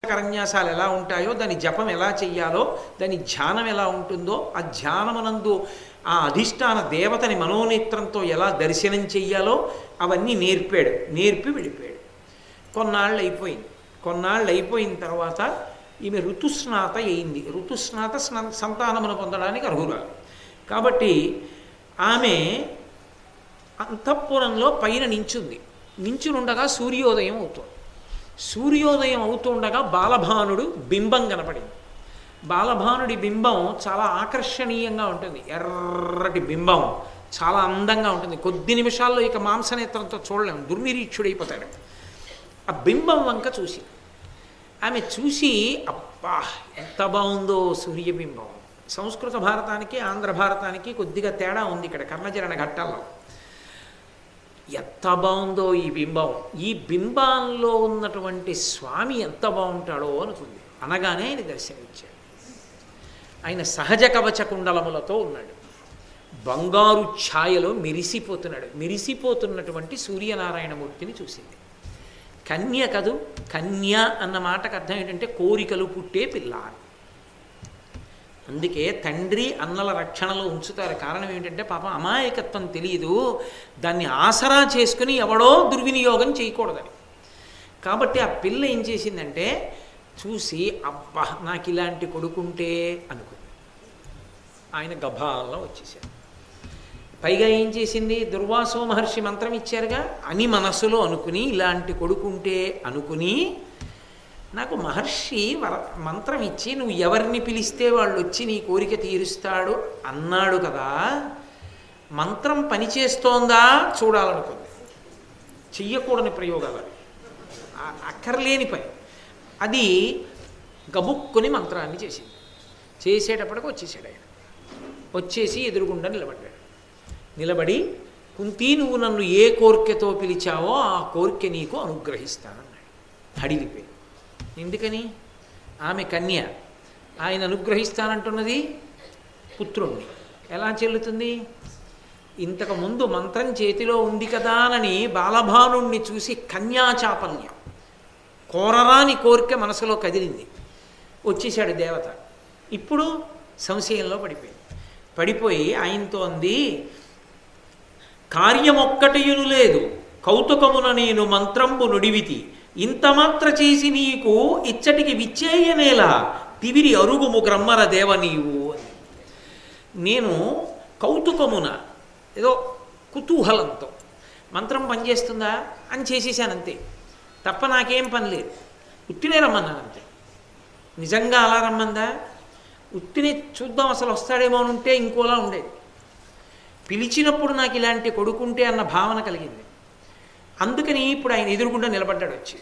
కరన్యాసాలు ఎలా ఉంటాయో, దాని జపం ఎలా చెయ్యాలో, దాని ధ్యానం ఎలా ఉంటుందో, ఆ ధ్యానమునందు ఆ అధిష్టాన దేవతని మనోనేత్రంతో ఎలా దర్శనం చెయ్యాలో అవన్నీ నేర్పి వెళ్ళిపోయాడు. కొన్నాళ్ళు అయిపోయిన తర్వాత ఈమె ఋతుస్నాత అయింది. ఋతుస్నాత సంతానమును పొందడానికి అర్హురాలు కాబట్టి ఆమె అంతఃపురంలో పైన నించునుండగా సూర్యోదయం అవుతుండగా బాలభానుడు బింబం కనపడింది. బాలభానుడి బింబం చాలా ఆకర్షణీయంగా ఉంటుంది. ఎర్రటి బింబం చాలా అందంగా ఉంటుంది. కొద్ది నిమిషాల్లో ఇక మాంసనేత్రంతో చూడలేము, దుర్నిరీక్షుడైపోతాడు. ఆ బింబం వంక ఆమె చూసి అబ్బా ఎంత బాగుందో సూర్యబింబం. సంస్కృత భారతానికి ఆంధ్ర భారతానికి కొద్దిగా తేడా ఉంది ఇక్కడ కర్ణచరణ ఘట్టాల్లో. ఎంత బాగుందో ఈ బింబం, ఈ బింబాల్లో ఉన్నటువంటి స్వామి ఎంత బాగుంటాడో అనుకుంది. అనగానే ఆయన దర్శనమిచ్చాడు. ఆయన సహజ కవచ కుండలములతో ఉన్నాడు, బంగారు ఛాయలో మెరిసిపోతున్నటువంటి సూర్యనారాయణమూర్తిని చూసింది. కన్య కదూ, కన్య అన్న మాటకు అర్థం ఏంటంటే కోరికలు పుట్టే పిల్ల. అందుకే తండ్రి అన్నల రక్షణలో ఉంచుతారు. కారణం ఏమిటంటే పాపం అమాయకత్వం తెలియదు, దాన్ని ఆసరా చేసుకుని ఎవడో దుర్వినియోగం చేయకూడదని. కాబట్టి ఆ పిల్ల ఏం చేసిందంటే చూసి అబ్బా నాకు ఇలాంటి కొడుకుంటే అనుకుంది. ఆయన గభాల్లో వచ్చేసాడు. పైగా ఏం చేసింది, దుర్వాసో మహర్షి మంత్రం ఇచ్చారుగా అని మనసులో అనుకుని ఇలాంటి కొడుకుంటే అనుకుని, నాకు మహర్షి మంత్రం ఇచ్చి నువ్వు ఎవరిని పిలిస్తే వాళ్ళు వచ్చి నీ కోరిక తీరుస్తాడు అన్నాడు కదా, మంత్రం పనిచేస్తోందా చూడాలనుకుంది. చెయ్యకూడని ప్రయోగాలు అవి, అక్కర్లేని పని. అది గబుక్కుని మంత్రాన్ని చేసింది. చేసేటప్పటికి వచ్చేసాడు ఆయన. వచ్చేసి ఎదురుగుండా నిలబడి కుంతి నువ్వు నన్ను ఏ కోరికతో పిలిచావో ఆ కోరిక నీకు అనుగ్రహిస్తానన్నాడు. అడిగిపోయి ఎందుకని, ఆమె కన్య, ఆయన అనుగ్రహిస్తానంటున్నది పుత్రుణ్ణి. ఎలా చెల్లుతుంది? ఇంతకుముందు మంత్రం చేతిలో ఉంది కదా అని బాలభానుణ్ణి చూసి కన్యాచాపల్యం, కోరరాని కోరిక మనసులో కదిలింది. వచ్చేసాడు దేవత. ఇప్పుడు సంశయంలో పడిపోయి ఆయనతో అంది, కార్యమొక్కటియును లేదు కౌతుకమున నేను మంత్రంబు నుడివితి, ఇంత మాత్ర చేసి నీకు ఇచ్చటికి విచ్చేయనేలా తివిరి అరుగుము గ్రమ్మర దేవ నీవు. నేను కౌతుకమున ఏదో కుతూహలంతో మంత్రం పనిచేస్తుందా అని చేసేసానంతే, తప్ప నాకేం పని లేదు. ఉత్తినే రమ్మన్నానంతే. నిజంగా అలా రమ్మందా? ఉత్తినే చూద్దాం అసలు వస్తాడేమో అని ఉంటే ఇంకోలా ఉండేది. పిలిచినప్పుడు నాకు ఇలాంటి కొడుకుంటే అన్న భావన కలిగింది. అందుకని ఇప్పుడు ఆయన ఎదురుగుండా నిలబడ్డాడు. వచ్చి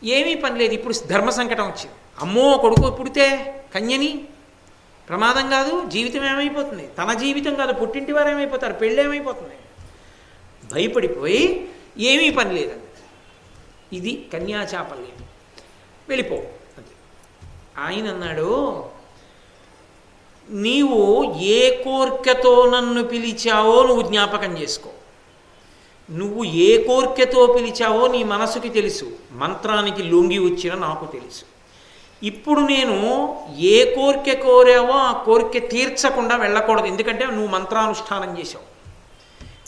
ఏమీ పని లేదు. ఇప్పుడు ధర్మ సంకటం వచ్చింది. అమ్మో కొడుకు పుడితే కన్యని ప్రమాదం కాదు, జీవితం ఏమైపోతుంది, తన జీవితం కాదు పుట్టింటి వారు ఏమైపోతారు, పెళ్ళేమైపోతుంది. భయపడిపోయి ఏమీ పని లేదండి, ఇది కన్యాచాపల్యం, వెళ్ళిపో అది. ఆయన అన్నాడు, నీవు ఏ కోరికతో నన్ను పిలిచావో నువ్వు జ్ఞాపకం చేసుకో. నువ్వు ఏ కోరికతో పిలిచావో నీ మనసుకి తెలుసు, మంత్రానికి లొంగి వచ్చిన నాకు తెలుసు. ఇప్పుడు నేను ఏ కోరిక కోరావో ఆ కోరిక తీర్చకుండా వెళ్ళకూడదు, ఎందుకంటే నువ్వు మంత్రానుష్ఠానం చేసావు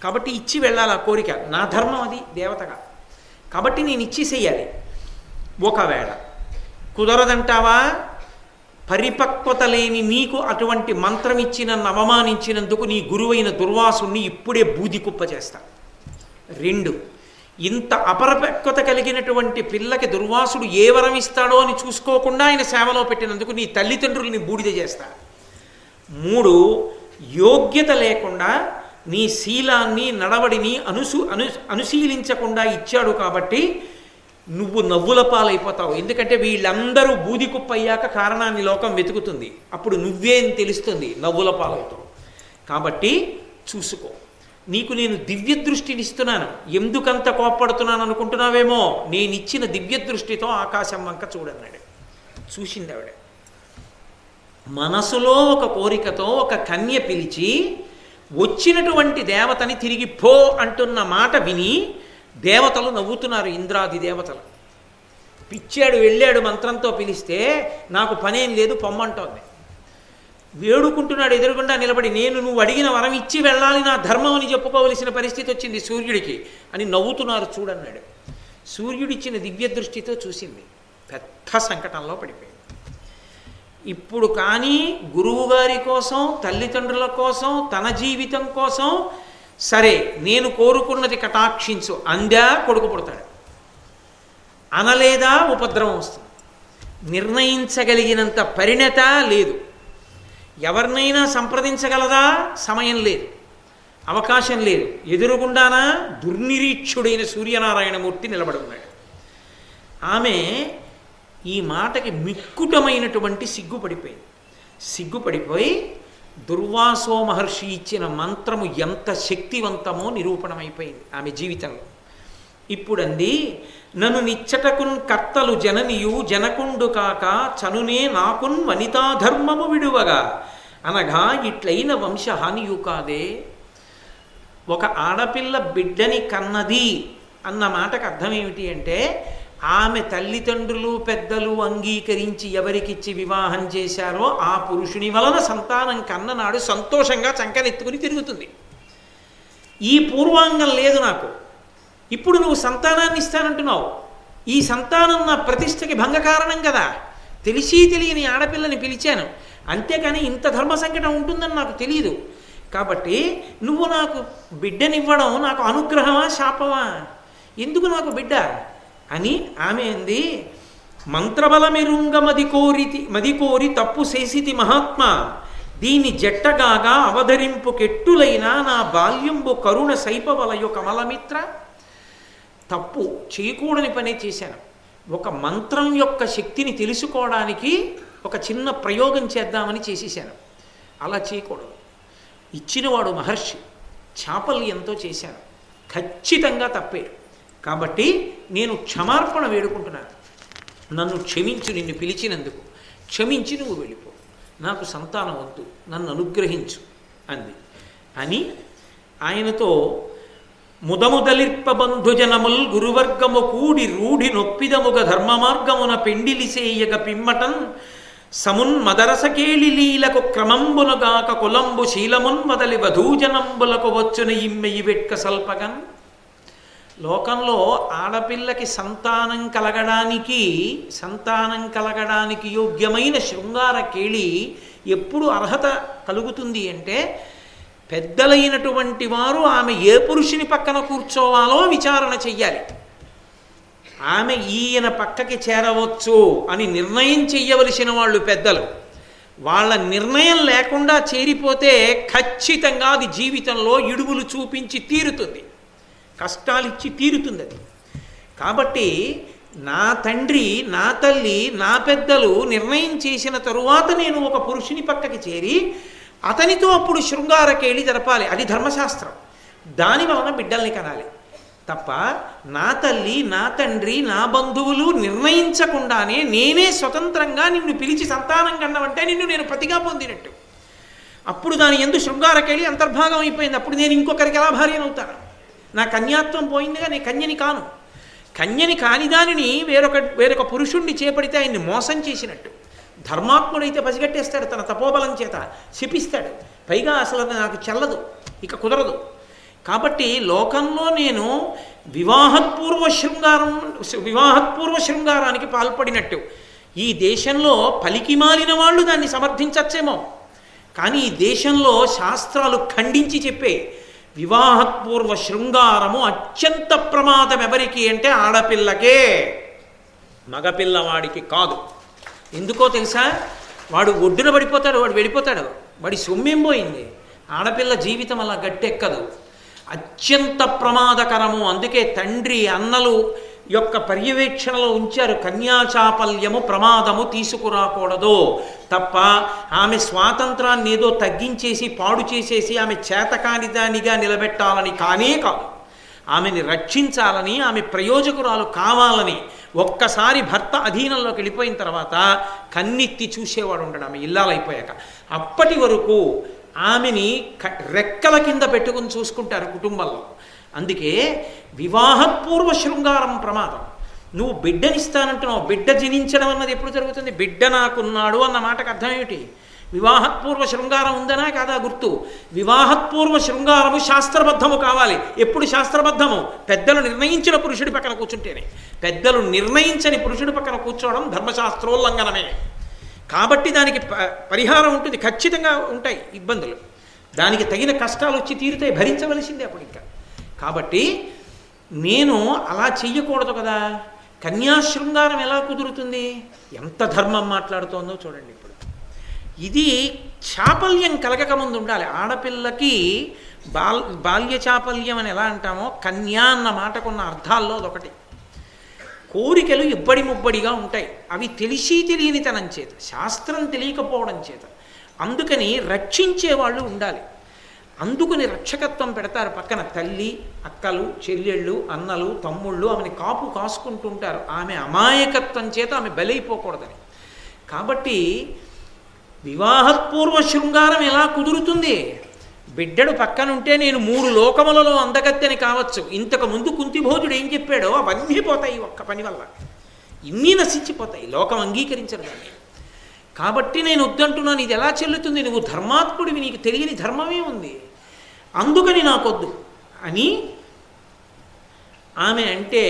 కాబట్టి ఇచ్చి వెళ్ళాలి. ఆ కోరిక నా ధర్మం, అది దేవతగా. కాబట్టి నేను ఇచ్చేసేయాలి. ఒకవేళ కుదరదంటావా, పరిపక్వత లేని నీకు అటువంటి మంత్రం ఇచ్చి నన్ను అవమానించినందుకు నీ గురువైన దుర్వాసుని ఇప్పుడే బూది కుప్ప చేస్తా. 2, ఇంత అపరిపక్వత కలిగినటువంటి పిల్లకి దుర్వాసుడు ఏ వరం ఇస్తాడో అని చూసుకోకుండా ఆయన సేవలో పెట్టినందుకు నీ తల్లిదండ్రుల్ని బూడిద చేస్తా. 3, యోగ్యత లేకుండా నీ శీలాన్ని నడవడిని అనుశీలించకుండా ఇచ్చాడు కాబట్టి నువ్వు నవ్వుల పాలైపోతావు. ఎందుకంటే వీళ్ళందరూ బూది కుప్ప అయ్యాక కారణాన్ని లోకం వెతుకుతుంది, అప్పుడు నువ్వేం తెలుస్తుంది, నవ్వుల పాలవుతావు. కాబట్టి చూసుకో, నీకు నేను దివ్య దృష్టినిస్తున్నాను. ఎందుకంత కోప్పడుతున్నాను అనుకుంటున్నావేమో, నేను ఇచ్చిన దివ్య దృష్టితో ఆకాశం వంక చూడన్నాడు. చూసింది ఆవిడ. మనసులో ఒక కోరికతో ఒక కన్య పిలిచి వచ్చినటువంటి దేవతని తిరిగి పో అంటున్న మాట విని దేవతలు నవ్వుతున్నారు. ఇంద్రాది దేవతలు పిచ్చాడు వెళ్ళాడు మంత్రంతో పిలిస్తే నాకు పనేం లేదు పొమ్మంటోంది. వేడుకుంటున్నాడు ఎదురుగుండా నిలబడి, నేను నువ్వు అడిగిన వరం ఇచ్చి వెళ్ళాలి, నా ధర్మం అని చెప్పుకోవలసిన పరిస్థితి వచ్చింది సూర్యుడికి అని నవ్వుతున్నారు చూడన్నాడు. సూర్యుడిచ్చిన దివ్య దృష్టితో చూసింది, పెద్ద సంకటంలో పడిపోయింది. ఇప్పుడు కానీ గురువుగారి కోసం, తల్లిదండ్రుల కోసం, తన జీవితం కోసం సరే నేను కోరుకున్నది కటాక్షించు అందా కొడుకు పుడతాడు, అనలేదా ఉపద్రవం వస్తుంది. నిర్ణయించగలిగినంత పరిణత లేదు. ఎవరినైనా సంప్రదించగలదా? సమయం లేదు, అవకాశం లేదు. ఎదురుగుండానా దుర్నిరీక్షుడైన సూర్యనారాయణమూర్తి నిలబడి ఉన్నాడు. ఆమె ఈ మాటకి మిక్కుటమైనటువంటి సిగ్గుపడిపోయి దుర్వాసో మహర్షి ఇచ్చిన మంత్రము ఎంత శక్తివంతమో నిరూపణమైపోయింది ఆమె జీవితంలో. ఇప్పుడంది, నన్ను నిచ్చటకున్ కర్తలు జననియు జనకుండు కాక చనునే నాకున్ వనితాధర్మము విడువగా అనగా ఇట్లైన వంశహానియు కాదే. ఒక ఆడపిల్ల బిడ్డని కన్నది అన్న మాటకు అర్థం ఏమిటి అంటే, ఆమె తల్లిదండ్రులు పెద్దలు అంగీకరించి ఎవరికిచ్చి వివాహం చేశారో ఆ పురుషుని వలన సంతానం కన్ననాడు సంతోషంగా చంకనెత్తుకుని తిరుగుతుంది. ఈ పూర్వాంగం లేదు నాకు, ఇప్పుడు నువ్వు సంతానాన్ని ఇస్తానంటున్నావు, ఈ సంతానం నా ప్రతిష్టకి భంగకారణం కదా, తెలిసి తెలియని ఆడపిల్లని పిలిచాను, అంతేకాని ఇంత ధర్మ సంకటం ఉంటుందని నాకు తెలియదు. కాబట్టి నువ్వు నాకు బిడ్డనివ్వడం నాకు అనుగ్రహమా శాపమా? ఎందుకు నాకు బిడ్డ అని ఆమె అంది. మంత్రబలమెరుంగ మది కోరి తప్పు చేసితి మహాత్మా, దీని జట్టగాగా అవధరింపు కెట్టులైన నా బాల్యంబు కరుణ సైపవలయు కమలమిత్ర. తప్పు చేయకూడని పనే చేశాను. ఒక మంత్రం యొక్క శక్తిని తెలుసుకోవడానికి ఒక చిన్న ప్రయోగం చేద్దామని చేసేసాను. అలా చేయకూడదు. ఇచ్చినవాడు మహర్షి, చాపల్యంతో చేశాను, ఖచ్చితంగా తప్పే. కాబట్టి నేను క్షమార్పణ వేడుకుంటున్నాను, నన్ను క్షమించు, నిన్ను పిలిచినందుకు క్షమించి నువ్వు వెళ్ళిపో, నాకు సంతానం వద్దు, నన్ను అనుగ్రహించు అంది. అని ఆయనతో ముదముదలిర్ప బంధుజనముల్ గురువర్గము కూడి రూఢి నొప్పిదముగ ధర్మ మార్గమున పెండిలిసేయగ పిమ్మటన్ సమున్ మదరసకేళి లీలకు క్రమంబునగాక కులంబు శీలమున్ వదలి వధూజనంబులకు వచ్చున ఇమ్మెయి వెట్క సల్పగన్. లోకంలో ఆడపిల్లకి సంతానం కలగడానికి యోగ్యమైన శృంగార కేళి ఎప్పుడు అర్హత కలుగుతుంది అంటే, పెద్దలైనటువంటి వారు ఆమె ఏ పురుషుని పక్కన కూర్చోవాలో విచారణ చెయ్యాలి. ఆమె ఈయన పక్కకి చేరవచ్చు అని నిర్ణయం చెయ్యవలసిన వాళ్ళు పెద్దలు. వాళ్ళ నిర్ణయం లేకుండా చేరిపోతే ఖచ్చితంగా అది జీవితంలో ఇడుగులు చూపించి తీరుతుంది, కష్టాలిచ్చి తీరుతుంది అది. కాబట్టి నా తండ్రి, నా తల్లి, నా పెద్దలు నిర్ణయం చేసిన తరువాత నేను ఒక పురుషుని పక్కకి చేరి అతనితో అప్పుడు శృంగారకేళి జరపాలి. అది ధర్మశాస్త్రం. దాని వలన బిడ్డల్ని కనాలి తప్ప నా తల్లి, నా తండ్రి, నా బంధువులు నిర్ణయించకుండానే నేనే స్వతంత్రంగా నిన్ను పిలిచి సంతానం కన్నవంటే నిన్ను నేను పతిగా పొందినట్టు. అప్పుడు దాని యందు శృంగారకేళి అంతర్భాగం అయిపోయింది. అప్పుడు నేను ఇంకొకరికి ఎలా భార్యనవుతాను? నా కన్యాత్వం పోయిందిగా, నేను కన్యని కాను. కన్యని కాని దానిని వేరొక పురుషుణ్ణి చేపడితే ఆయన్ని మోసం చేసినట్టు. ధర్మాత్ముడైతే పసిగట్టేస్తాడు, తన తపోబలం చేత శపిస్తాడు. పైగా అసలు నాకు చెల్లదు, ఇక కుదరదు. కాబట్టి లోకంలో నేను వివాహత్పూర్వ శృంగారానికి పాల్పడినట్టు. ఈ దేశంలో పలికి మాలిన వాళ్ళు దాన్ని సమర్థించచ్చేమో, కానీ ఈ దేశంలో శాస్త్రాలు ఖండించి చెప్పే వివాహత్పూర్వ శృంగారము అత్యంత ప్రమాదం. ఎవరికి అంటే ఆడపిల్లకే, మగపిల్లవాడికి కాదు. ఎందుకో తెలుసా? వాడు ఒడ్డున పడిపోతాడు, వాడు వెళ్ళిపోతాడు, వాడి సొమ్మేం పోయింది. ఆడపిల్ల జీవితం అలా గట్టెక్కదు, అత్యంత ప్రమాదకరము. అందుకే తండ్రి అన్నలు యొక్క పర్యవేక్షణలో ఉంచారు. కన్యాచాపల్యము ప్రమాదము తీసుకురాకూడదు తప్ప ఆమె స్వాతంత్రాన్ని ఏదో తగ్గించేసి పాడు చేసేసి ఆమె చేతకాని దానిగా నిలబెట్టాలని కానే కాదు. ఆమెని రక్షించాలని, ఆమె ప్రయోజకురాలు కావాలని. ఒక్కసారి భర్త అధీనంలోకి వెళ్ళిపోయిన తర్వాత కన్నెత్తి చూసేవాడు ఉండడు ఆమె ఇల్లాలైపోయాక. అప్పటి వరకు ఆమెని రెక్కల కింద పెట్టుకుని చూసుకుంటారు కుటుంబంలో. అందుకే వివాహపూర్వ శృంగారం ప్రమాదం. నువ్వు బిడ్డనిస్తానంటున్నావు. బిడ్డ జనించడం అన్నది ఎప్పుడు జరుగుతుంది? బిడ్డ నాకున్నాడు అన్న మాటకు అర్థం ఏమిటి? వివాహత్పూర్వ శృంగారం ఉందనా కాదా గుర్తు? వివాహత్పూర్వ శృంగారము శాస్త్రబద్ధము కావాలి. ఎప్పుడు శాస్త్రబద్ధము? పెద్దలు నిర్ణయించిన పురుషుడి పక్కన కూర్చుంటేనే. పెద్దలు నిర్ణయించని పురుషుడి పక్కన కూర్చోవడం ధర్మశాస్త్రోల్లంఘనమే. కాబట్టి దానికి పరిహారం ఉంటుంది, ఖచ్చితంగా ఉంటాయి ఇబ్బందులు, దానికి తగిన కష్టాలు వచ్చి తీరుతాయి, భరించవలసిందే అప్పుడు ఇంకా. కాబట్టి నేను అలా చెయ్యకూడదు కదా. కన్యాశృంగారం ఎలా కుదురుతుంది? ఎంత ధర్మం మాట్లాడుతోందో చూడండి. ఇప్పుడు ఇది చాపల్యం కలగకముందు ఉండాలి. ఆడపిల్లకి బాల్య చాపల్యం అని ఎలా అంటామో, కన్యా అన్న మాటకున్న అర్థాల్లో అదొకటి. కోరికలు ఇబ్బడి ముబ్బడిగా ఉంటాయి, అవి తెలిసి తెలియనితనం చేత, శాస్త్రం తెలియకపోవడం చేత. అందుకని రక్షించేవాళ్ళు ఉండాలి. అందుకుని రక్షకత్వం పెడతారు పక్కన. తల్లి, అక్కలు, చెల్లెళ్ళు, అన్నలు, తమ్ముళ్ళు ఆమెని కాపు కాసుకుంటుంటారు. ఆమె అమాయకత్వం చేత ఆమె బలైపోకూడదని. కాబట్టి వివాహపూర్వ శృంగారం ఎలా కుదురుతుంది? బిడ్డడు పక్కనుంటే నేను 3 లోకములలో అందగత్తెని కావచ్చు. ఇంతకు ముందు కుంతిభోజుడు ఏం చెప్పాడో అవన్నీ పోతాయి ఒక్క పని వల్ల. ఇన్ని నశించిపోతాయి, లోకం అంగీకరించరు దాన్ని. కాబట్టి నేను వద్దంటున్నాను. ఇది ఎలా చెల్లుతుంది? నువ్వు ధర్మాత్ముడివి, నీకు తెలియని ధర్మమే ఉంది, అందుకని నాకొద్దు అని ఆమె అంటే,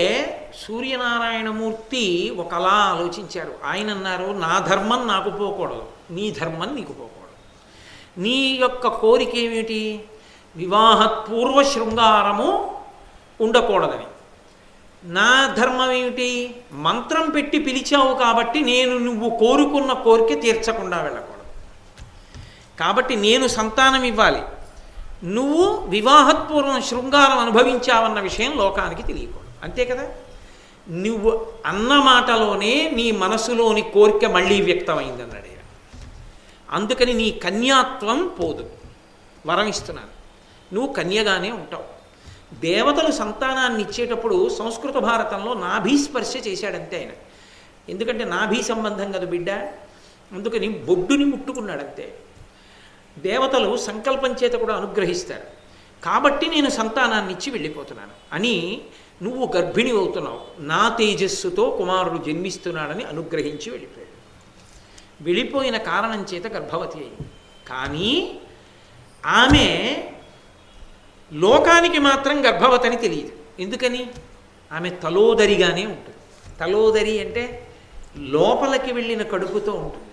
సూర్యనారాయణమూర్తి ఒకలా ఆలోచించారు. ఆయన అన్నారు, నా ధర్మం నాకు పోకూడదు, నీ ధర్మం నీకు పోకూడదు. నీ యొక్క కోరిక ఏమిటి? వివాహపూర్వ శృంగారము ఉండకూడదని. నా ధర్మం ఏమిటి? మంత్రం పెట్టి పిలిచావు కాబట్టి నేను నువ్వు కోరుకున్న కోరిక తీర్చకుండా వెళ్ళకూడదు. కాబట్టి నేను సంతానం ఇవ్వాలి, నువ్వు వివాహపూర్వం శృంగారం అనుభవించావన్న విషయం లోకానికి తెలియకూడదు. అంతే కదా. నువ్వు అన్న మాటలోనే నీ మనసులోని కోరిక మళ్ళీ వ్యక్తమైందన్నాడు. అందుకని నీ కన్యాత్వం పోదు, వరం ఇస్తున్నాను, నువ్వు కన్యగానే ఉంటావు. దేవతలు సంతానాన్ని ఇచ్చేటప్పుడు సంస్కృత భారతంలో నాభీస్పర్శ చేశాడంతే ఆయన. ఎందుకంటే నాభీ సంబంధం కదా బిడ్డ, అందుకని బొడ్డుని ముట్టుకున్నాడంతే. దేవతలు సంకల్పం చేత కూడా అనుగ్రహిస్తారు. కాబట్టి నేను సంతానాన్ని ఇచ్చి వెళ్ళిపోతున్నాను అని, నువ్వు గర్భిణి అవుతున్నావు, నా తేజస్సుతో కుమారుడు జన్మిస్తున్నాడని అనుగ్రహించి వెళ్ళిపోయాడు. వెళ్ళిపోయిన కారణం చేత గర్భవతి అయింది. కానీ ఆమె లోకానికి మాత్రం గర్భవతి తెలియదు. ఎందుకని? ఆమె తలోదరిగానే ఉంటుంది. తలోదరి అంటే లోపలికి వెళ్ళిన కడుపుతో ఉంటుంది.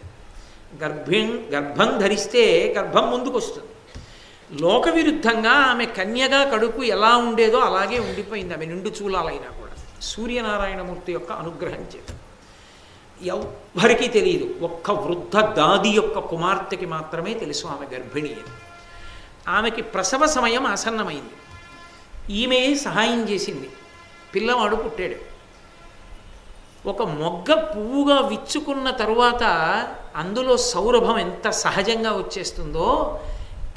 గర్భం ధరిస్తే గర్భం ముందుకు వస్తుంది. లోక విరుద్ధంగా ఆమె కన్యగా కడుపు ఎలా ఉండేదో అలాగే ఉండిపోయింది. ఆమె నిండు చూలాలైనా కూడా సూర్యనారాయణమూర్తి యొక్క అనుగ్రహం చేత. ఎవ్వరికీ తెలియదు, ఒక్క వృద్ధ దాది యొక్క కుమార్తెకి మాత్రమే తెలుసు ఆమె గర్భిణి అని. ఆమెకి ప్రసవ సమయం ఆసన్నమైంది. ఈమె సహాయం చేసింది, పిల్లవాడు పుట్టాడు. ఒక మొగ్గ పువ్వుగా విచ్చుకున్న తరువాత అందులో సౌరభం ఎంత సహజంగా వచ్చేస్తుందో,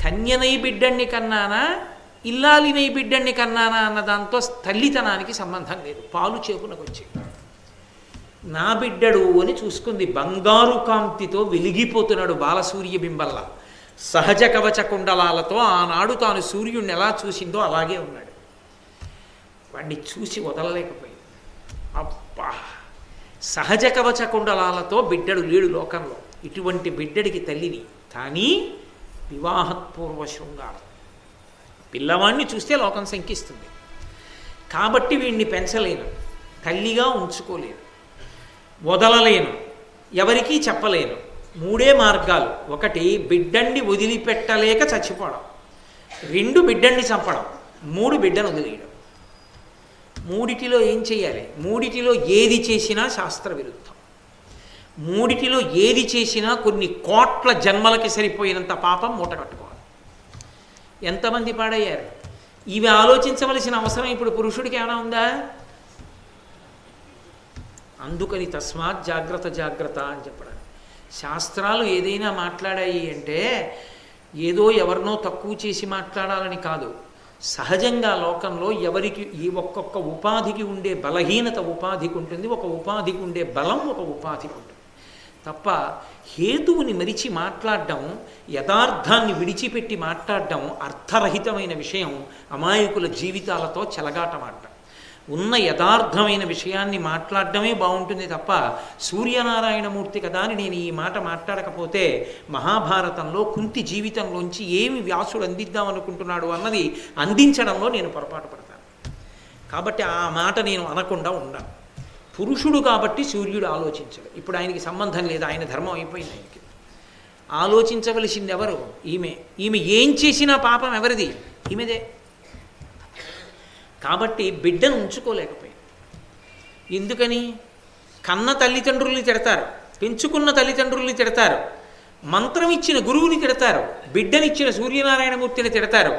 కన్యనై బిడ్డణ్ణి కన్నానా ఇల్లాలినై బిడ్డణ్ణి కన్నానా అన్న దాంతో తల్లితనానికి సంబంధం లేదు. పాలు చేపునకు వచ్చి నా బిడ్డడు అని చూసుకుంది. బంగారు కాంతితో వెలిగిపోతున్నాడు బాలసూర్య బింబల్లా, సహజ కవచ కుండలాలతో. ఆనాడు తాను సూర్యుడిని ఎలా చూసిందో అలాగే ఉన్నాడు. వాడిని చూసి వదలలేకపోయింది. అబ్బా, సహజ కవచ కుండలాలతో బిడ్డడు లేడు లోకంలో, ఇటువంటి బిడ్డడికి తల్లిని. కానీ వివాహపూర్వ శృంగారం, పిల్లవాడిని చూస్తే లోకం శంకిస్తుంది. కాబట్టి వీడిని పెంచలేను, తల్లిగా ఉంచుకోలేను, వదలలేను, ఎవరికీ చెప్పలేను. 3 మార్గాలు. 1 బిడ్డణ్ణి వదిలిపెట్టలేక చచ్చిపోవడం, 2 బిడ్డణ్ణి చంపడం, 3 బిడ్డను వదిలేయడం. 3 ఏం చేయాలి? 3 ఏది చేసినా శాస్త్ర విరుద్ధం. 3 ఏది చేసినా కొన్ని కోట్ల జన్మలకి సరిపోయినంత పాపం మూట కట్టుకోవాలి. ఎంతమంది పాడయ్యారు? ఇవి ఆలోచించవలసిన అవసరం ఇప్పుడు పురుషుడికి ఏమైనా ఉందా? అందుకని తస్మాత్ జాగ్రత్త జాగ్రత్త అని చెప్పడానికి. శాస్త్రాలు ఏదైనా మాట్లాడాయి అంటే ఏదో ఎవరినో తక్కువ చేసి మాట్లాడాలని కాదు. సహజంగా లోకంలో ఎవరికి ఈ ఒక్కొక్క ఉపాధికి ఉండే బలహీనత ఉపాధికి ఉంటుంది, ఒక ఉపాధికి ఉండే బలం ఒక ఉపాధికి ఉంటుంది. తప్ప హేతువుని మరిచి మాట్లాడడం, యథార్థాన్ని విడిచిపెట్టి మాట్లాడడం అర్థరహితమైన విషయం. అమాయకుల జీవితాలతో చెలగాటమాడటం. ఉన్న యథార్థమైన విషయాన్ని మాట్లాడడమే బాగుంటుంది తప్ప సూర్యనారాయణమూర్తి కదా అని నేను ఈ మాట మాట్లాడకపోతే మహాభారతంలో కుంతి జీవితంలోంచి ఏమి వ్యాసుడు అందిద్దాం అనుకుంటున్నాడు అన్నది అందించడంలో నేను పొరపాటు పడతాను. కాబట్టి ఆ మాట నేను అనకుండా ఉండాను. పురుషుడు కాబట్టి సూర్యుడు ఆలోచించడు. ఇప్పుడు ఆయనకి సంబంధం లేదు, ఆయన ధర్మం అయిపోయింది. ఆయనకి ఆలోచించవలసింది ఎవరు? ఈమె ఏం చేసినా పాపం ఎవరిది? ఈమెదే. కాబట్టి బిడ్డను ఉంచుకోలేకపోయింది. ఎందుకని? కన్న తల్లిదండ్రుల్ని తిడతారు, పెంచుకున్న తల్లిదండ్రుల్ని తిడతారు, మంత్రం ఇచ్చిన గురువుని తిడతారు, బిడ్డనిచ్చిన సూర్యనారాయణమూర్తిని తిడతారు,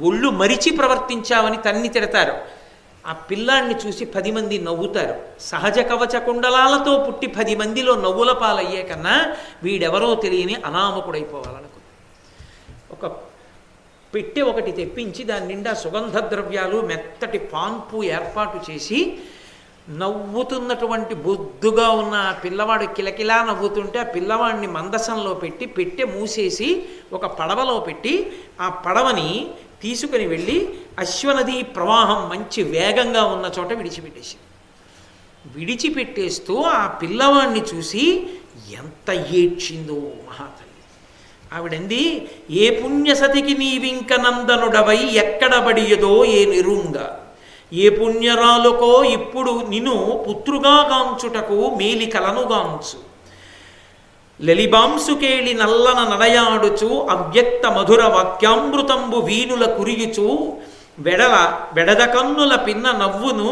ఒళ్ళు మరిచి ప్రవర్తించావని తన్ని తిడతారు. ఆ పిల్లాన్ని చూసి 10 మంది నవ్వుతారు. సహజ కవచ కుండలాలతో పుట్టి 10 మందిలో నవ్వుల పాలయ్యే కన్నా వీడెవరో తెలియని అనామకుడైపోవాలనుకుంది. ఒక పెట్టె ఒకటి తెప్పించి దాని నిండా సుగంధ ద్రవ్యాలు మెత్తటి పాన్పు ఏర్పాటు చేసి నవ్వుతున్నటువంటి బొద్దుగా ఉన్న ఆ పిల్లవాడు కిలకిలా నవ్వుతుంటే ఆ పిల్లవాడిని మందసంలో పెట్టి పెట్టె మూసేసి ఒక పడవలో పెట్టి ఆ పడవని తీసుకుని వెళ్ళి అశ్వనది ప్రవాహం మంచి వేగంగా ఉన్న చోట విడిచిపెట్టేస్తూ ఆ పిల్లవాడిని చూసి ఎంత ఏడ్చిందో మహాతల్లి. ఆవిడంది, ఏ పుణ్యసతికి నీవింక నందనుడవై ఎక్కడబడియదో ఏ నిరుంగ, ఏ పుణ్యరాలుకో ఇప్పుడు నిను పుత్రుగా గాంచుటకు మేలి కలనుగాంచు, లలిబాంసుకేళి నల్లన నడయాడుచు అవ్యక్త మధుర వాక్యామృతంబు వీనుల కురియుచు వెడద కన్నుల పిన్న నవ్వును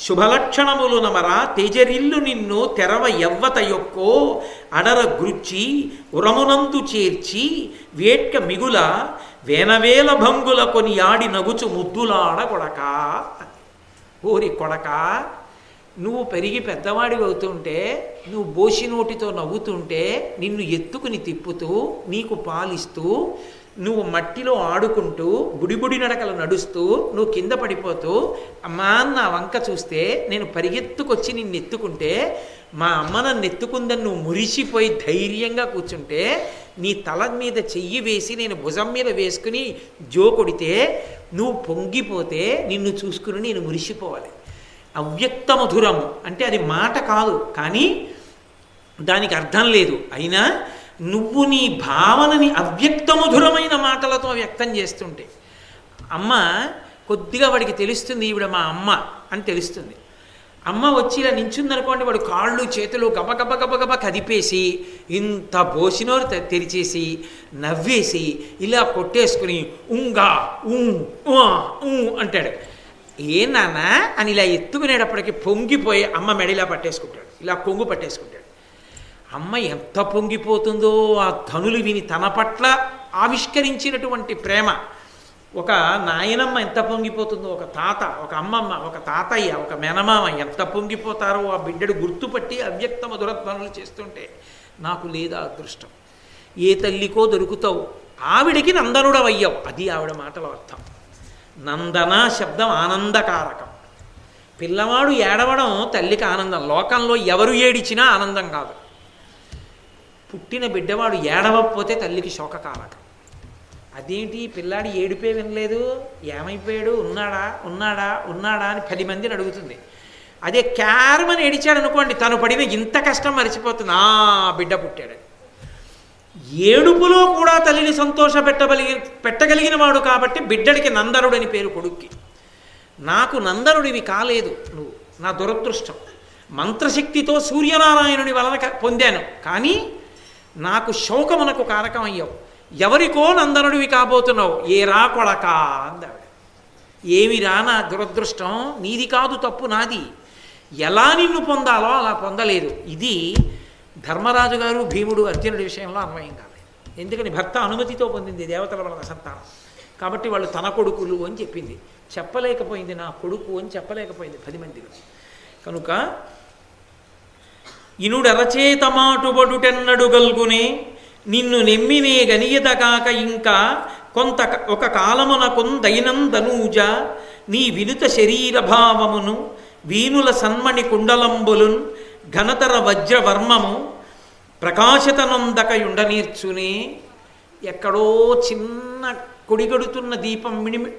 శుభలక్షణములు నమర తేజరిల్లు నిన్ను తెరవ ఎవ్వత యొక్కో అడర గృచ్చి ఉరమునందు చేర్చి వేట్క మిగుల వేనవేల భంగుల కొని ఆడి నగుచు ముద్దులాడ కొడక. ఓరి కొడక, నువ్వు పెరిగి పెద్దవాడివి అవుతుంటే, నువ్వు బోసి నోటితో నవ్వుతుంటే, నిన్ను ఎత్తుకుని తిప్పుతూ నీకు పాలిస్తూ నువ్వు మట్టిలో ఆడుకుంటూ బుడిబుడి నడకలు నడుస్తూ నువ్వు కింద పడిపోతూ అమ్మా నా వంక చూస్తే నేను పరిగెత్తుకొచ్చి నిన్ను ఎత్తుకుంటే మా అమ్మ నన్ను ఎత్తుకుందని నువ్వు మురిసిపోయి ధైర్యంగా కూర్చుంటే నీ తల మీద చెయ్యి వేసి నేను భుజం మీద వేసుకుని జో కొడితే నువ్వు పొంగిపోతే నిన్ను చూసుకుని నేను మురిసిపోవాలి. అవ్యక్త మధురం అంటే అది మాట కాదు, కానీ దానికి అర్థం లేదు. అయినా నువ్వు నీ భావనని అవ్యక్త మధురమైన మాటలతో వ్యక్తం చేస్తుంటే అమ్మ కొద్దిగా వాడికి తెలుస్తుంది, ఈవిడ మా అమ్మ అని తెలుస్తుంది. అమ్మ వచ్చి ఇలా నించుందనుకోండి, వాడు కాళ్ళు చేతులు గబగబ గబగబ కదిపేసి ఇంత బోసినోరు తెరిచేసి నవ్వేసి ఇలా కొట్టేసుకుని ఉంగా అంటాడు. ఏ నాన్న అని ఇలా ఎత్తుకునేటప్పటికి పొంగిపోయి అమ్మ మెడిలా పట్టేసుకుంటాడు, ఇలా కొంగు పట్టేసుకుంటాడు. అమ్మ ఎంత పొంగిపోతుందో ఆ ధనులు విని తన పట్ల ఆవిష్కరించినటువంటి ప్రేమ. ఒక నాయనమ్మ ఎంత పొంగిపోతుందో, ఒక తాత, ఒక అమ్మమ్మ, ఒక తాతయ్య, ఒక మేనమామ ఎంత పొంగిపోతారో ఆ బిడ్డడు గుర్తుపట్టి అవ్యక్త మధురధ్వనులు చేస్తుంటే నాకు లేదా అదృష్టం. ఏ తల్లికో దొరుకుతావు, ఆవిడికి నందనుడవయ్యావు. అది ఆవిడ మాటల అర్థం. నందన శబ్దం ఆనందకారకం. పిల్లవాడు ఏడవడం తల్లికి ఆనందం. లోకంలో ఎవరు ఏడిచినా ఆనందం కాదు. పుట్టిన బిడ్డవాడు ఏడవకపోతే తల్లికి శోకకారకం. అదేంటి పిల్లాడి ఏడిపే వినలేదు, ఏమైపోయాడు, ఉన్నాడా ఉన్నాడా ఉన్నాడా అని 10 మందిని అడుగుతుంది. అదే క్యారమని ఏడిచాడు అనుకోండి, తను పడిన ఇంత కష్టం మరిచిపోతుంది, ఆ బిడ్డ పుట్టాడని. ఏడుపులో కూడా తల్లిని పెట్టగలిగిన వాడు కాబట్టి బిడ్డడికి నందనుడని పేరు కొడుక్కి. నాకు నందనుడివి కాలేదు నువ్వు, నా దురదృష్టం. మంత్రశక్తితో సూర్యనారాయణుని వలన పొందాను, కానీ నాకు శోకమునకు కారకం అయ్యావు. ఎవరికో నందనుడివి కాబోతున్నావు, ఏ రా కొడకా అందావిడ. ఏమి రా నా దురదృష్టం, నీది కాదు తప్పు నాది. ఎలా నిన్ను పొందాలో అలా పొందలేదు. ఇది ధర్మరాజు గారు భీముడు అర్జునుడి విషయంలో అన్వయం కాలేదు. ఎందుకని భర్త అనుమతితో పొందింది దేవతల వలన సంతానం కాబట్టి వాళ్ళు తన కొడుకులు అని చెప్పింది. చెప్పలేకపోయింది నా కొడుకు అని చెప్పలేకపోయింది 10 మందిలో. కనుక ఇనుడరచేతమాటుబడుటెన్నడు గల్గునే నిన్ను నెమ్మినే గనియత కాక ఇంకా కొంత ఒక కాలమునకుందైనందనూజ నీ వినుత శరీరభావమును వీనుల సన్మణి కుండలంబులున్ ఘనతర వజ్రవర్మము ప్రకాశతనొందకయుండనీర్చునే. ఎక్కడో చిన్న కొడిగడుతున్న దీపం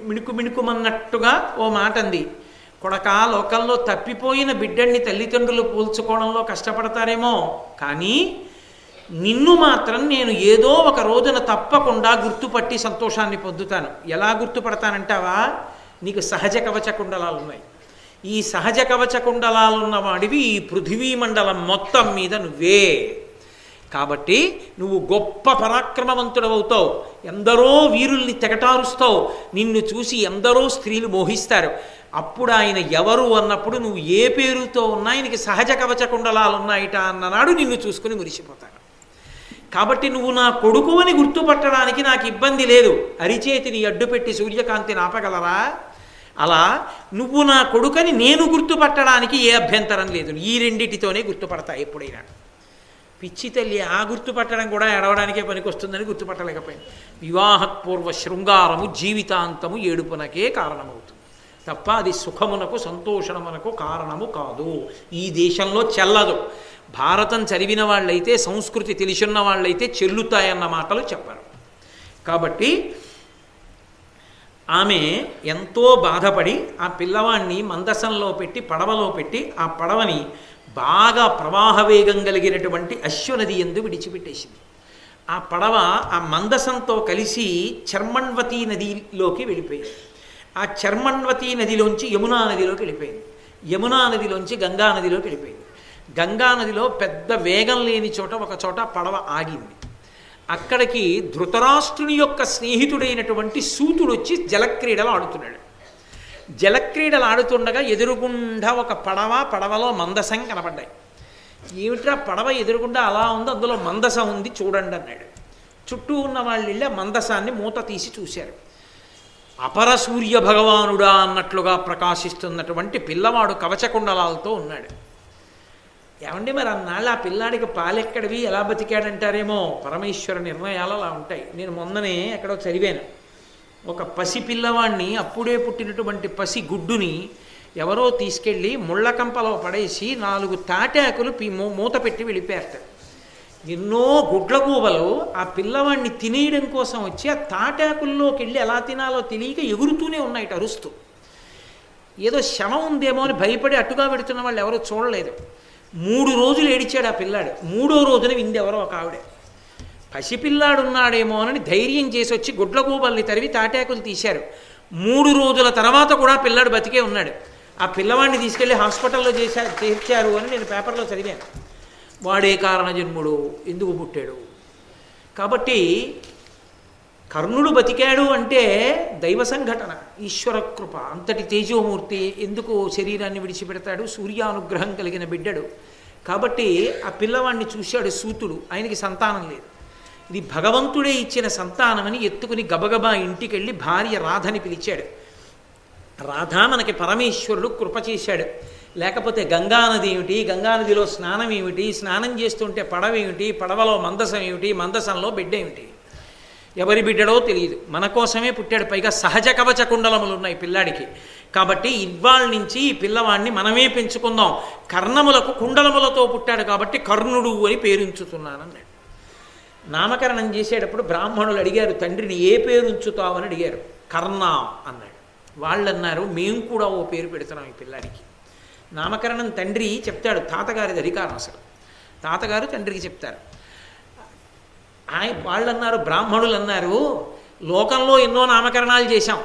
మిణుకు మిణుకుమన్నట్టుగా ఓ మాట అంది. కొడకా లోకంలో తప్పిపోయిన బిడ్డని తల్లిదండ్రులు పోల్చుకోవడంలో కష్టపడతారేమో, కానీ నిన్ను మాత్రం నేను ఏదో ఒక రోజున తప్పకుండా గుర్తుపట్టి సంతోషాన్ని పొందుతాను. ఎలా గుర్తుపడతానంటావా? నీకు సహజ కవచ కుండలాలు ఉన్నాయి. ఈ సహజ కవచ కుండలాలు ఉన్నవాడివి ఈ పృథివీ మండలం మొత్తం మీద నువ్వే. కాబట్టి నువ్వు గొప్ప పరాక్రమవంతుడవుతావు, ఎందరో వీరుల్ని తెగటారుస్తావు, నిన్ను చూసి ఎందరో స్త్రీలు మోహిస్తారు. అప్పుడు ఆయన ఎవరు అన్నప్పుడు నువ్వు ఏ పేరుతో ఉన్నా ఆయనకి సహజ కవచ కుండలాలు ఉన్నాయిట అన్ననాడు నిన్ను చూసుకుని మురిసిపోతాడు. కాబట్టి నువ్వు నా కొడుకు అని గుర్తుపట్టడానికి నాకు ఇబ్బంది లేదు. అరిచేతిని అడ్డుపెట్టి సూర్యకాంతిని ఆపగలరా? అలా నువ్వు నా కొడుకని నేను గుర్తుపట్టడానికి ఏ అభ్యంతరం లేదు. ఈ రెండిటితోనే గుర్తుపడతా ఎప్పుడైనా. పిచ్చి తల్లి ఆ గుర్తుపట్టడం కూడా ఎడవడానికే పనికొస్తుందని గుర్తుపట్టలేకపోయింది. వివాహపూర్వ శృంగారము జీవితాంతము ఏడుపునకే కారణమవుతుంది తప్ప అది సుఖమునకు సంతోషమునకు కారణము కాదు. ఈ దేశంలో చెల్లదు. భారతం చదివిన వాళ్ళైతే, సంస్కృతి తెలిసిన వాళ్ళైతే చెల్లుతాయన్న మాటలు చెప్పరు. కాబట్టి ఆమె ఎంతో బాధపడి ఆ పిల్లవాడిని మందసంలో పెట్టి పడవలో పెట్టి ఆ పడవని బాగా ప్రవాహవేగం కలిగినటువంటి అశ్వనది యందు విడిచిపెట్టేసింది. ఆ పడవ ఆ మందసంతో కలిసి చర్మణ్వతీ నదిలోకి వెళ్ళిపోయింది. ఆ చర్మణ్వతీ నదిలోంచి యమునా నదిలోకి వెళ్ళిపోయింది. యమునా నదిలోంచి గంగా నదిలోకి వెళ్ళిపోయింది. గంగా నదిలో పెద్ద వేగం లేని చోట ఒక చోట పడవ ఆగింది. అక్కడికి ధృతరాష్ట్రుని యొక్క స్నేహితుడైనటువంటి సూతుడు వచ్చి జలక్రీడలు ఆడుతున్నాడు. జలక్రీడలు ఆడుతుండగా ఎదురుగుండా ఒక పడవలో మందసం కనపడ్డాయి. ఏమిట్రా పడవ ఎదురుగుండా అలా ఉంది, అందులో మందసం ఉంది చూడండి అన్నాడు. చుట్టూ ఉన్న వాళ్ళు వెళ్ళి మందసాన్ని మూత తీసి చూశారు. అపర సూర్య భగవానుడా అన్నట్లుగా ప్రకాశిస్తున్నటువంటి పిల్లవాడు కవచకుండలాలతో ఉన్నాడు. ఏమండి మరి అన్నాళ్ళు ఆ పిల్లాడికి పాలెక్కడివి, ఎలా బతికాడంటారేమో. పరమేశ్వర నిర్ణయాలు అలా ఉంటాయి. నేను మొన్ననే ఎక్కడో చదివాను, ఒక పసి పిల్లవాడిని, అప్పుడే పుట్టినటువంటి పసి గుడ్డుని ఎవరో తీసుకెళ్ళి ముళ్ళకంపలో పడేసి 4 తాటాకులు మూత పెట్టి వెళ్ళిపోయారట. ఎన్నో గుడ్లగూబలు ఆ పిల్లవాడిని తినేయడం కోసం వచ్చి ఆ తాటాకుల్లోకి వెళ్ళి ఎలా తినాలో తెలియక ఎగురుతూనే ఉన్నాయిట అరుస్తూ. ఏదో శవం ఉందేమో అని భయపడి అటుగా పెడుతున్న వాళ్ళు ఎవరో చూడలేదు. 3 రోజులు ఏడిచాడు ఆ పిల్లాడు. 3వ రోజున విందెవరో ఒక ఆవిడ. పసిపిల్లాడున్నాడేమో అని ధైర్యం చేసి వచ్చి గుడ్లగూబల్ని తరివి తాటాకులు తీశారు. 3 రోజుల తర్వాత కూడా పిల్లాడు బతికే ఉన్నాడు. ఆ పిల్లవాడిని తీసుకెళ్ళి హాస్పిటల్లో చేర్చారు అని నేను పేపర్లో చదివాను. వాడే కారణ జన్ముడు, ఎందుకు పుట్టాడు. కాబట్టి కర్ణుడు బతికాడు అంటే దైవ సంఘటన, ఈశ్వర కృప. అంతటి తేజోమూర్తి ఎందుకు శరీరాన్ని విడిచిపెడతాడు? సూర్యానుగ్రహం కలిగిన బిడ్డడు. కాబట్టి ఆ పిల్లవాడిని చూశాడు సూతుడు. ఆయనకి సంతానం లేదు. ఇది భగవంతుడే ఇచ్చిన సంతానమని ఎత్తుకుని గబగబా ఇంటికెళ్ళి భార్య రాధని పిలిచాడు. రాధ మనకి పరమేశ్వరుడు కృప చేశాడు. లేకపోతే గంగానది ఏమిటి, గంగానదిలో స్నానం ఏమిటి, స్నానం చేస్తుంటే పడవ ఏమిటి, పడవలో మందసం ఏమిటి, మందసంలో బిడ్డ ఏమిటి, ఎవరి బిడ్డడో తెలియదు. మన కోసమే పుట్టాడు. పైగా సహజ కవచ కుండలములు ఉన్నాయి పిల్లాడికి. కాబట్టి ఇవాళ నుంచి ఈ పిల్లవాడిని మనమే పెంచుకుందాం. కర్ణములకు కుండలములతో పుట్టాడు కాబట్టి కర్ణుడు అని పేరుంచుతున్నానన్నాడు. నామకరణం చేసేటప్పుడు బ్రాహ్మణులు అడిగారు తండ్రిని, ఏ పేరు ఉంచుతావని అడిగారు. కర్ణ అన్నాడు. వాళ్ళు అన్నారు, మేము కూడా ఓ పేరు పెడుతున్నాం ఈ పిల్లాడికి. నామకరణం తండ్రి చెప్తాడు, తాతగారిది అధికారం అసలు. తాతగారు తండ్రికి చెప్తారు. వాళ్ళు అన్నారు, బ్రాహ్మణులు అన్నారు, లోకంలో ఎన్నో నామకరణాలు చేశాం,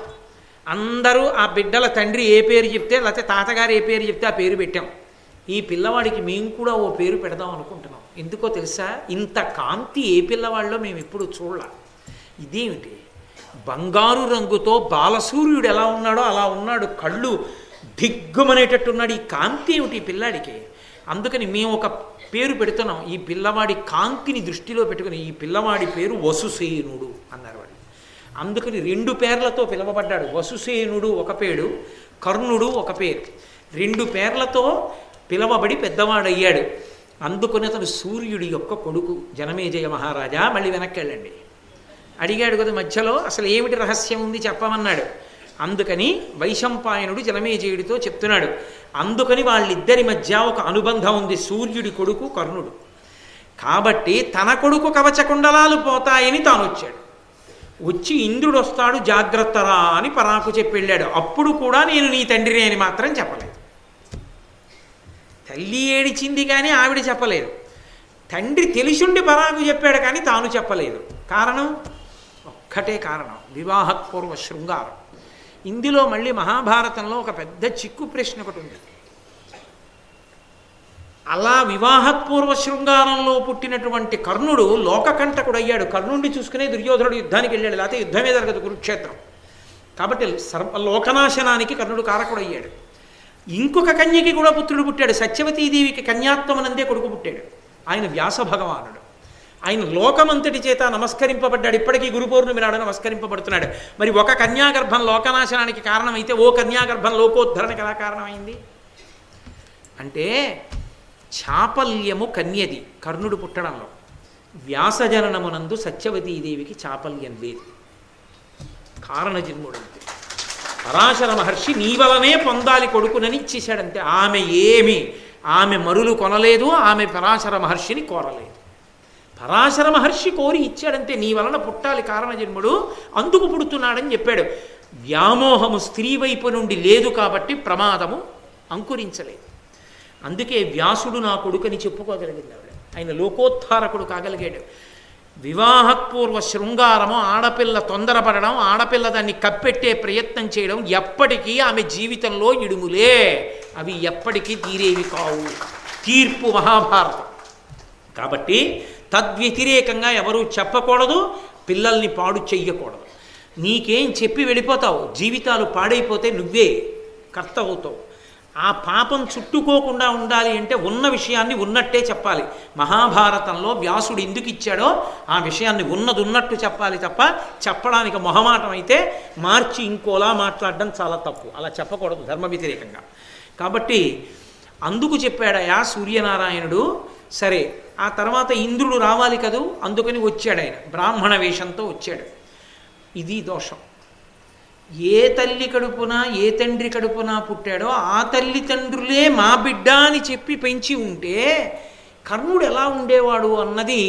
అందరూ ఆ బిడ్డల తండ్రి ఏ పేరు చెప్తే లేకపోతే తాతగారు ఏ పేరు చెప్తే ఆ పేరు పెట్టాం. ఈ పిల్లవాడికి మేము కూడా ఓ పేరు పెడదాం అనుకుంటున్నాం. ఎందుకో తెలుసా? ఇంత కాంతి ఏ పిల్లవాడిలో మేము ఎప్పుడు చూడాల. ఇదేమిటి, బంగారు రంగుతో బాలసూర్యుడు ఎలా ఉన్నాడో అలా ఉన్నాడు, కళ్ళు దిగ్గుమనేటట్టున్నాడు. ఈ కాంతి ఏమిటి ఈ పిల్లాడికి? అందుకని మేము ఒక పేరు పెడుతున్నాం. ఈ పిల్లవాడి కాంతిని దృష్టిలో పెట్టుకుని ఈ పిల్లవాడి పేరు వసుసేనుడు అన్నారు వాళ్ళు. అందుకని 2 పేర్లతో పిలవబడ్డాడు. వసుసేనుడు ఒక పేరు, కర్ణుడు ఒక పేరు. 2 పేర్లతో పిలవబడి పెద్దవాడయ్యాడు. అందుకని అతను సూర్యుడి యొక్క కొడుకు. జనమేజయ మహారాజా, మళ్ళీ వెనక్కి వెళ్ళండి. అడిగాడు కదా మధ్యలో, అసలు ఏమిటి రహస్యం ఉంది చెప్పమన్నాడు. అందుకని వైశంపాయనుడు జనమేజయుడితో చెప్తున్నాడు. అందుకని వాళ్ళిద్దరి మధ్య ఒక అనుబంధం ఉంది, సూర్యుడి కొడుకు కర్ణుడు. కాబట్టి తన కొడుకు కవచకుండలాలు పోతాయని తాను వచ్చాడు. వచ్చి ఇంద్రుడు వస్తాడు జాగ్రత్తరా అని పరాకు చెప్పి వెళ్ళాడు. అప్పుడు కూడా నేను నీ తండ్రిని అని మాత్రం చెప్పలేదు. తల్లి ఏడిచింది కానీ ఆవిడ చెప్పలేదు. తండ్రి తెలిసుండి పరాకు చెప్పాడు కానీ తాను చెప్పలేదు. కారణం ఒక్కటే కారణం, వివాహపూర్వ శృంగారం. ఇందులో మళ్ళీ మహాభారతంలో ఒక పెద్ద చిక్కు ప్రశ్న ఒకటి ఉంది. అలా వివాహపూర్వ శృంగారంలో పుట్టినటువంటి కర్ణుడు లోకకంటకుడు అయ్యాడు. కర్ణుడిని చూసుకునే దుర్యోధనుడు యుద్ధానికి వెళ్ళాడు, లేకపోతే యుద్ధమే జరగదు కురుక్షేత్రం. కాబట్టి లోకనాశనానికి కర్ణుడు కారకుడు అయ్యాడు. ఇంకొక కన్యకి కూడా పుత్రుడు పుట్టాడు. సత్యవతీదేవికి కన్యాత్వమనందే కొడుకు పుట్టాడు. ఆయన వ్యాస భగవానుడు. ఆయన లోకమంతటి చేత నమస్కరింపబడ్డాడు. ఇప్పటికీ గురు పౌర్ణమి నాడు నమస్కరింపబడుతున్నాడు. మరి ఒక కన్యాగర్భం లోకనాశనానికి కారణమైతే ఓ కన్యాగర్భం లోకోద్ధరణకి ఎలా కారణమైంది అంటే, చాపల్యము కన్యది కర్ణుడు పుట్టడంలో. వ్యాసజననమునందు సత్యవతీదేవికి చాపల్యం లేదు, కారణజన్ముడంతే. పరాశర మహర్షి నీ వలనే పొందాలి కొడుకునని ఇచ్చేశాడంతే. ఆమె మరులు కొనలేదు, ఆమె పరాశర మహర్షిని కోరలేదు. పరాశర మహర్షి కోరి ఇచ్చాడంతే. నీ వలన పుట్టాలి కారణజన్ముడు, అందుకు పుడుతున్నాడని చెప్పాడు. వ్యామోహము స్త్రీ వైపు నుండి లేదు కాబట్టి ప్రమాదము అంకురించలేదు. అందుకే వ్యాసుడు నా కొడుకని చెప్పుకోగలిగింది ఆవిడ. ఆయన లోకోద్ధారకుడు కాగలిగాడు. వివాహపూర్వ శృంగారము, ఆడపిల్ల తొందరపడడం, ఆడపిల్ల దాన్ని కప్పెట్టే ప్రయత్నం చేయడం ఎప్పటికీ ఆమె జీవితంలో ఇడుములే. అవి ఎప్పటికీ తీరేవి కావు. తీర్పు మహాభారతం. కాబట్టి తద్వ్యతిరేకంగా ఎవరూ చెప్పకూడదు, పిల్లల్ని పాడు చెయ్యకూడదు. నీకేం చెప్పి వెళ్ళిపోతావు, జీవితాలు పాడైపోతే నువ్వే కర్త అవుతావు. ఆ పాపం చుట్టుకోకుండా ఉండాలి అంటే ఉన్న విషయాన్ని ఉన్నట్టే చెప్పాలి. మహాభారతంలో వ్యాసుడు ఎందుకు ఇచ్చాడో ఆ విషయాన్ని ఉన్నట్టు చెప్పాలి తప్ప చెప్పడానికి మొహమాటం అయితే మార్చి ఇంకోలా మాట్లాడడం చాలా తప్పు. అలా చెప్పకూడదు ధర్మ వ్యతిరేకంగా. కాబట్టి అందుకు చెప్పాడయా సూర్యనారాయణుడు. సరే, ఆ తర్వాత ఇంద్రుడు రావాలి కదూ, అందుకని వచ్చాడు. ఆయన బ్రాహ్మణ వేషంతో వచ్చాడు. ఇది దోషం. ఏ తల్లి కడుపున ఏ తండ్రి కడుపున పుట్టాడో ఆ తల్లిదండ్రులే మా బిడ్డ అని చెప్పి పెంచి ఉంటే కర్ణుడు ఎలా ఉండేవాడు అన్నది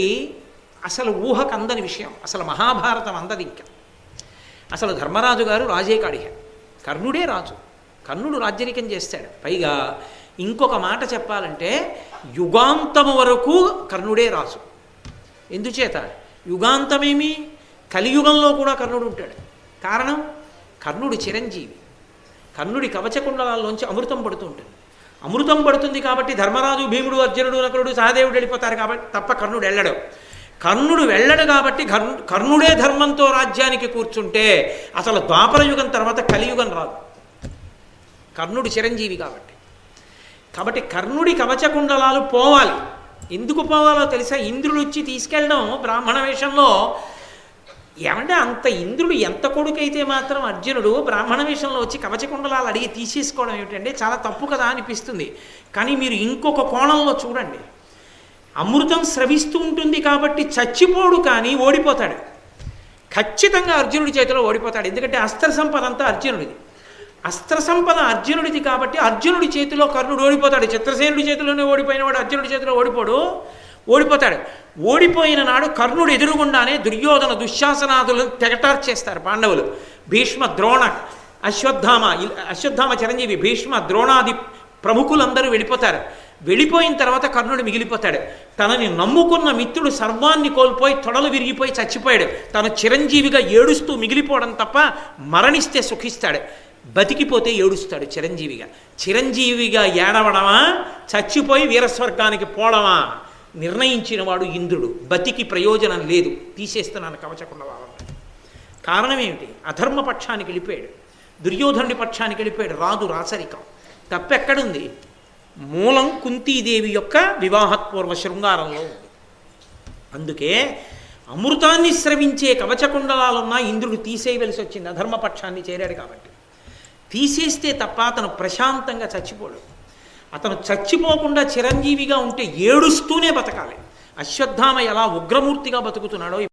అసలు ఊహకు అందని విషయం. అసలు మహాభారతం అందది. ఇంకా అసలు ధర్మరాజు గారు రాజే కాడిహ, కర్ణుడే రాజు. కర్ణుడు రాజ్యరికం చేస్తాడు. పైగా ఇంకొక మాట చెప్పాలంటే యుగాంతము వరకు కర్ణుడే రాజు. ఎందుచేత యుగాంతమేమి, కలియుగంలో కూడా కర్ణుడు ఉంటాడు. కారణం, కర్ణుడు చిరంజీవి. కర్ణుడి కవచకుండలాల్లోంచి అమృతం పడుతూ ఉంటుంది. అమృతం పడుతుంది కాబట్టి ధర్మరాజు, భీముడు, అర్జునుడు, నకులుడు, సహదేవుడు వెళ్ళిపోతారు కాబట్టి తప్ప కర్ణుడు వెళ్ళడు. కర్ణుడు వెళ్ళడు కాబట్టి కర్ణుడే ధర్మంతో రాజ్యానికి కూర్చుంటే అసలు ద్వాపర యుగం తర్వాత కలియుగం రాదు. కర్ణుడు చిరంజీవి కాబట్టి కర్ణుడి కవచకుండలాలు పోవాలి. ఎందుకు పోవాలో తెలుసా? ఇంద్రుడు వచ్చి తీసుకెళ్ళడం బ్రాహ్మణ వేషంలో. ఏమంటే అంత ఇంద్రుడు ఎంత కొడుకైతే మాత్రం అర్జునుడు బ్రాహ్మణ వేషంలో వచ్చి కవచకుండలాలు అడిగి తీసేసుకోవడం ఏమిటంటే చాలా తప్పు కదా అనిపిస్తుంది. కానీ మీరు ఇంకొక కోణంలో చూడండి. అమృతం స్రవిస్తూ ఉంటుంది కాబట్టి చచ్చిపోడు, కానీ ఓడిపోతాడు. ఖచ్చితంగా అర్జునుడి చేతిలో ఓడిపోతాడు. ఎందుకంటే అస్త్ర సంపద అంతా అర్జునుడిది. అస్త్ర సంపద అర్జునుడిది కాబట్టి అర్జునుడి చేతిలో కర్ణుడు ఓడిపోతాడు. చిత్రసేనుడి చేతిలోనే ఓడిపోయినవాడు అర్జునుడి చేతిలో ఓడిపోతాడు. ఓడిపోయిన నాడు కర్ణుడు ఎదురుగుండానే దుర్యోధన, దుశ్శాసనాదులను తెగటార్చేస్తారు పాండవులు. భీష్మ, ద్రోణ, అశ్వత్థామ చిరంజీవి, భీష్మ, ద్రోణాది ప్రముఖులందరూ వెళ్ళిపోతారు. వెళ్ళిపోయిన తర్వాత కర్ణుడు మిగిలిపోతాడు. తనని నమ్ముకున్న మిత్రుడు సర్వాన్ని కోల్పోయి తొడలు విరిగిపోయి చచ్చిపోయాడు. తను చిరంజీవిగా ఏడుస్తూ మిగిలిపోవడం తప్ప మరణిస్తే సుఖిస్తాడు, బతికిపోతే ఏడుస్తాడు చిరంజీవిగా ఏడవడమా, చచ్చిపోయి వీరస్వర్గానికి పోవడమా నిర్ణయించిన వాడు ఇంద్రుడు. బతికి ప్రయోజనం లేదు, తీసేస్తున్నాను కవచకుండలాలను. కారణం ఏమిటి? అధర్మ పక్షానికి వెళ్ళిపోయాడు, దుర్యోధనుడి పక్షానికి వెళ్ళిపోయాడు. రాదు రాచరికం. తప్పెక్కడుంది? మూలం కుంతీదేవి యొక్క వివాహపూర్వ శృంగారంలో ఉంది. అందుకే అమృతాన్ని స్రవించే కవచకుండలాలున్నా ఇంద్రుడు తీసేయవలసి వచ్చింది. అధర్మపక్షాన్ని చేరాడు కాబట్టి. తీసేస్తే తప్ప అతను ప్రశాంతంగా చచ్చిపోడు. అతను చచ్చిపోకుండా చిరంజీవిగా ఉంటే ఏడుస్తూనే బతకాలి. అశ్వత్థామ ఎలా ఉగ్రమూర్తిగా బతుకుతున్నాడో